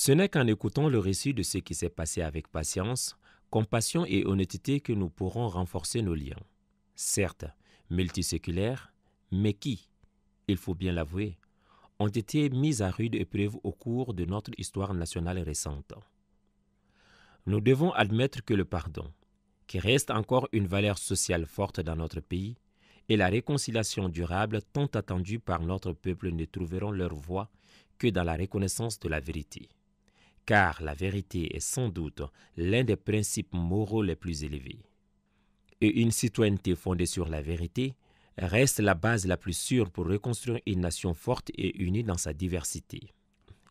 Ce n'est qu'en écoutant le récit de ce qui s'est passé avec patience, compassion et honnêteté que nous pourrons renforcer nos liens. Certes, multiséculaires, mais qui, il faut bien l'avouer, ont été mis à rude épreuve au cours de notre histoire nationale récente. Nous devons admettre que le pardon, qui reste encore une valeur sociale forte dans notre pays, et la réconciliation durable tant attendue par notre peuple ne trouveront leur voie que dans la reconnaissance de la vérité. Car la vérité est sans doute l'un des principes moraux les plus élevés. Et une citoyenneté fondée sur la vérité reste la base la plus sûre pour reconstruire une nation forte et unie dans sa diversité.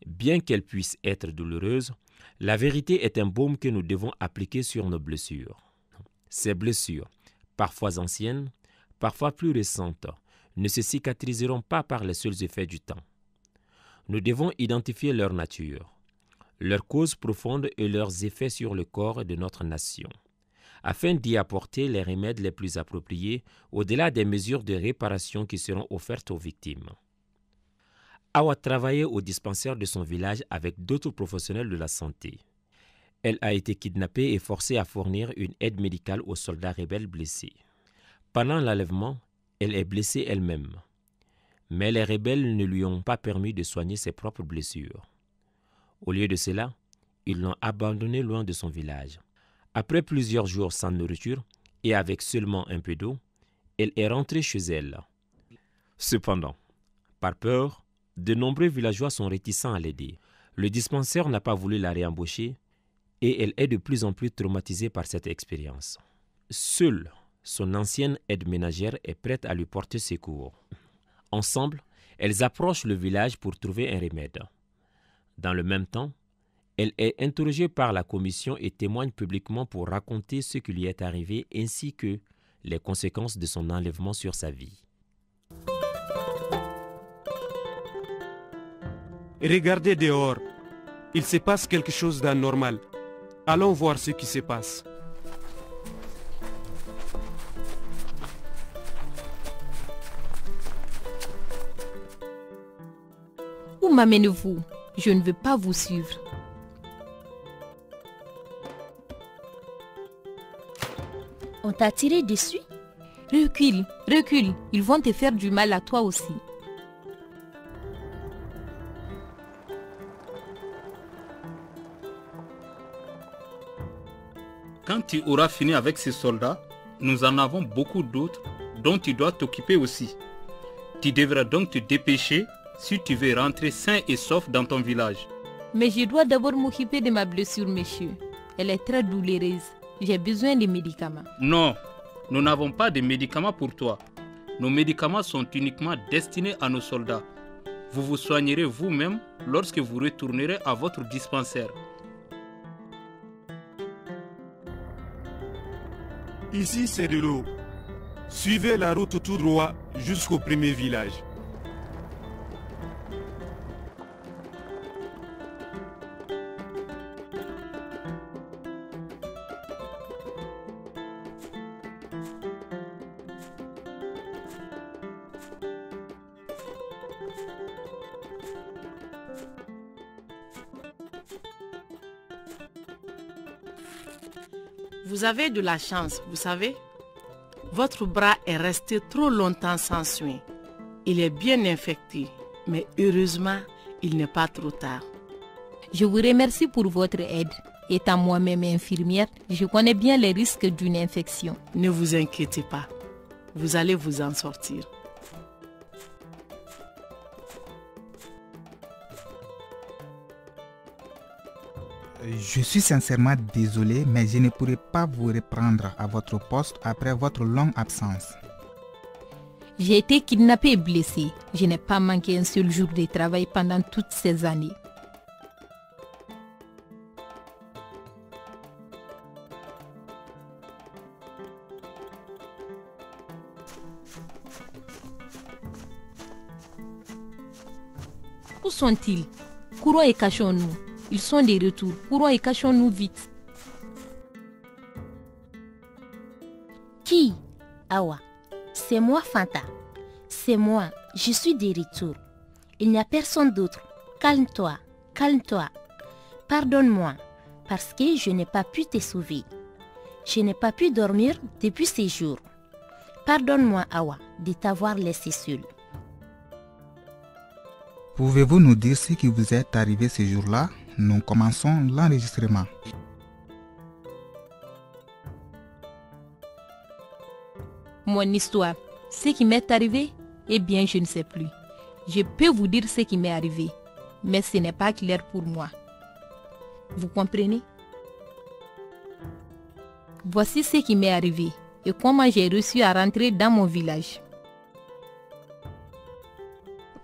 Bien qu'elle puisse être douloureuse, la vérité est un baume que nous devons appliquer sur nos blessures. Ces blessures, parfois anciennes, parfois plus récentes, ne se cicatriseront pas par les seuls effets du temps. Nous devons identifier leur nature, leurs causes profondes et leurs effets sur le corps de notre nation, afin d'y apporter les remèdes les plus appropriés au-delà des mesures de réparation qui seront offertes aux victimes. Awa travaillait au dispensaire de son village avec d'autres professionnels de la santé. Elle a été kidnappée et forcée à fournir une aide médicale aux soldats rebelles blessés. Pendant l'enlèvement, elle est blessée elle-même. Mais les rebelles ne lui ont pas permis de soigner ses propres blessures. Au lieu de cela, ils l'ont abandonnée loin de son village. Après plusieurs jours sans nourriture et avec seulement un peu d'eau, elle est rentrée chez elle. Cependant, par peur, de nombreux villageois sont réticents à l'aider. Le dispensaire n'a pas voulu la réembaucher et elle est de plus en plus traumatisée par cette expérience. Seule son ancienne aide ménagère est prête à lui porter secours. Ensemble, elles approchent le village pour trouver un remède. Dans le même temps, elle est interrogée par la commission et témoigne publiquement pour raconter ce qui lui est arrivé ainsi que les conséquences de son enlèvement sur sa vie. Regardez dehors. Il se passe quelque chose d'anormal. Allons voir ce qui se passe. Où m'amenez-vous? Je ne veux pas vous suivre. On t'a tiré dessus? Recule, recule. Ils vont te faire du mal à toi aussi. Quand tu auras fini avec ces soldats, nous en avons beaucoup d'autres dont tu dois t'occuper aussi. Tu devras donc te dépêcher si tu veux rentrer sain et sauf dans ton village. Mais je dois d'abord m'occuper de ma blessure, monsieur. Elle est très douloureuse. J'ai besoin de médicaments. Non, nous n'avons pas de médicaments pour toi. Nos médicaments sont uniquement destinés à nos soldats. Vous vous soignerez vous-même lorsque vous retournerez à votre dispensaire. Ici, c'est de l'eau. Suivez la route tout droit jusqu'au premier village. Vous avez de la chance, vous savez. Votre bras est resté trop longtemps sans soin. Il est bien infecté, mais heureusement, il n'est pas trop tard. Je vous remercie pour votre aide. Étant moi-même infirmière, je connais bien les risques d'une infection. Ne vous inquiétez pas. Vous allez vous en sortir. Je suis sincèrement désolé, mais je ne pourrai pas vous reprendre à votre poste après votre longue absence. J'ai été kidnappée et blessée. Je n'ai pas manqué un seul jour de travail pendant toutes ces années. Où sont-ils? Courons et cachons-nous. Ils sont de retour. Courons et cachons-nous vite. Qui? Awa. C'est moi, Fanta. C'est moi. Je suis de retour. Il n'y a personne d'autre. Calme-toi. Calme-toi. Pardonne-moi, parce que je n'ai pas pu te sauver. Je n'ai pas pu dormir depuis ces jours. Pardonne-moi, Awa, de t'avoir laissé seule. Pouvez-vous nous dire ce qui vous est arrivé ce jour-là? Nous commençons l'enregistrement. Mon histoire, ce qui m'est arrivé, eh bien, je ne sais plus. Je peux vous dire ce qui m'est arrivé, mais ce n'est pas clair pour moi. Vous comprenez? Voici ce qui m'est arrivé et comment j'ai réussi à rentrer dans mon village.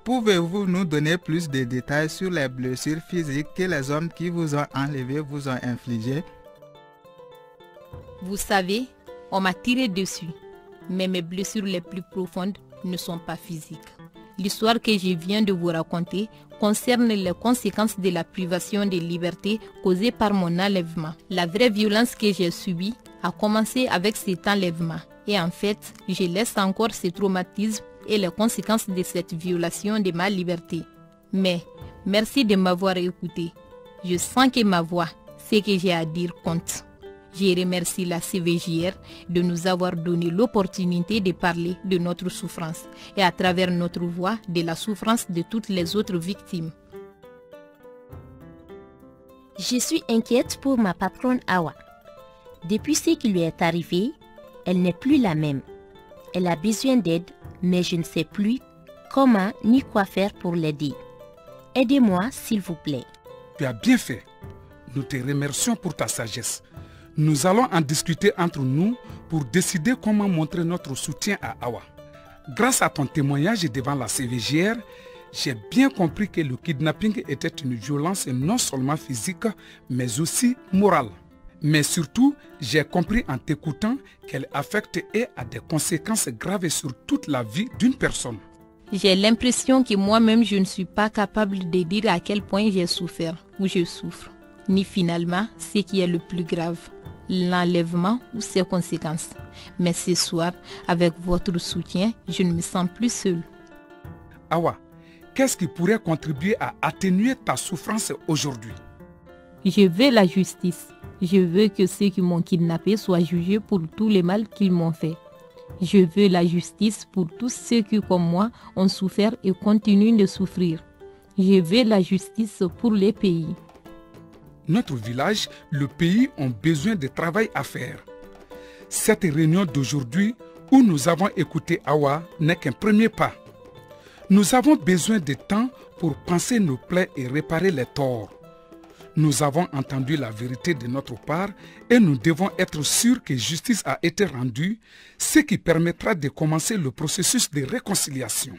Pouvez-vous nous donner plus de détails sur les blessures physiques que les hommes qui vous ont enlevé vous ont infligées? Vous savez, on m'a tiré dessus, mais mes blessures les plus profondes ne sont pas physiques. L'histoire que je viens de vous raconter concerne les conséquences de la privation de liberté causée par mon enlèvement. La vraie violence que j'ai subie a commencé avec cet enlèvement. Et en fait, je laisse encore ce traumatisme et les conséquences de cette violation de ma liberté. Mais, merci de m'avoir écouté. Je sens que ma voix, ce que j'ai à dire compte. Je remercie la CVJR de nous avoir donné l'opportunité de parler de notre souffrance et à travers notre voix de la souffrance de toutes les autres victimes. Je suis inquiète pour ma patronne Awa. Depuis ce qui lui est arrivé, elle n'est plus la même. Elle a besoin d'aide, mais je ne sais plus comment ni quoi faire pour l'aider. Aidez-moi, s'il vous plaît. Tu as bien fait. Nous te remercions pour ta sagesse. Nous allons en discuter entre nous pour décider comment montrer notre soutien à Awa. Grâce à ton témoignage devant la CVJR, j'ai bien compris que le kidnapping était une violence non seulement physique, mais aussi morale. Mais surtout, j'ai compris en t'écoutant qu'elle affecte et a des conséquences graves sur toute la vie d'une personne. J'ai l'impression que moi-même je ne suis pas capable de dire à quel point j'ai souffert ou je souffre, ni finalement ce qui est le plus grave, l'enlèvement ou ses conséquences. Mais ce soir, avec votre soutien, je ne me sens plus seule. Awa, qu'est-ce qui pourrait contribuer à atténuer ta souffrance aujourd'hui? Je veux la justice. Je veux que ceux qui m'ont kidnappé soient jugés pour tout le mal qu'ils m'ont fait. Je veux la justice pour tous ceux qui, comme moi, ont souffert et continuent de souffrir. Je veux la justice pour les pays. Notre village, le pays ont besoin de travail à faire. Cette réunion d'aujourd'hui, où nous avons écouté Awa, n'est qu'un premier pas. Nous avons besoin de temps pour penser nos plaies et réparer les torts. Nous avons entendu la vérité de notre part et nous devons être sûrs que justice a été rendue, ce qui permettra de commencer le processus de réconciliation.